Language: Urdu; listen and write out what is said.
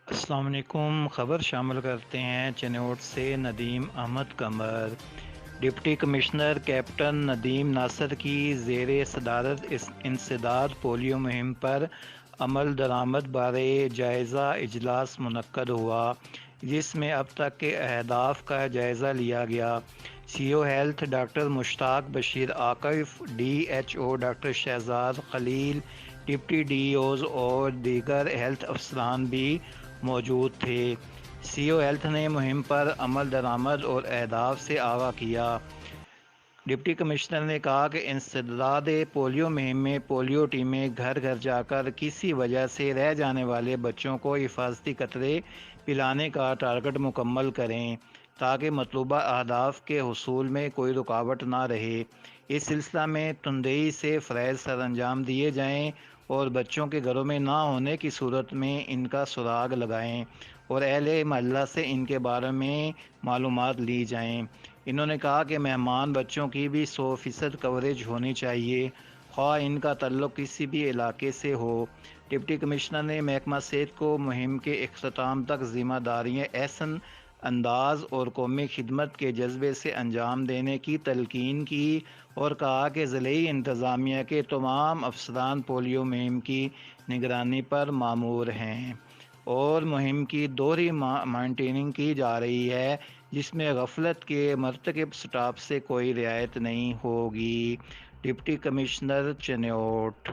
السلام علیکم۔ خبر شامل کرتے ہیں چنوٹ سے Nadeem Ahmed Qamar. Deputy commissioner captain Nadeem Nasir کی زیر صدارت انسداد پولیو مہم پر عمل درآمد بارے جائزہ اجلاس منعقد ہوا، جس میں اب تک کے اہداف کا جائزہ لیا گیا۔ C O health doctor Mushtaq Bashir Akif, D H O doctor Shahzad Khalil, deputy D Os اور دیگر ہیلتھ افسران بھی موجود تھے۔ سی او ہیلتھ نے مہم پر عمل درآمد اور اہداف سے آگاہ کیا۔ ڈپٹی کمشنر نے کہا کہ انسداد پولیو مہم میں پولیو ٹیمیں گھر گھر جا کر کسی وجہ سے رہ جانے والے بچوں کو حفاظتی قطرے پلانے کا ٹارگٹ مکمل کریں تاکہ مطلوبہ اہداف کے حصول میں کوئی رکاوٹ نہ رہے۔ اس سلسلہ میں تندئی سے فرائض سر انجام دیے جائیں اور بچوں کے گھروں میں نہ ہونے کی صورت میں ان کا سراغ لگائیں اور اہل محلہ سے ان کے بارے میں معلومات لی جائیں۔ انہوں نے کہا کہ مہمان بچوں کی بھی 100% کوریج ہونی چاہیے، خواہ ان کا تعلق کسی بھی علاقے سے ہو۔ ڈپٹی کمشنر نے محکمہ صحت کو مہم کے اختتام تک ذمہ داریاں احسن انداز اور قومی خدمت کے جذبے سے انجام دینے کی تلقین کی اور کہا کہ ضلعی انتظامیہ کے تمام افسران پولیو مہم کی نگرانی پر مامور ہیں اور مہم کی دوہری مانیٹرنگ کی جا رہی ہے، جس میں غفلت کے مرتکب سٹاف سے کوئی رعایت نہیں ہوگی۔ Deputy commissioner Chiniot.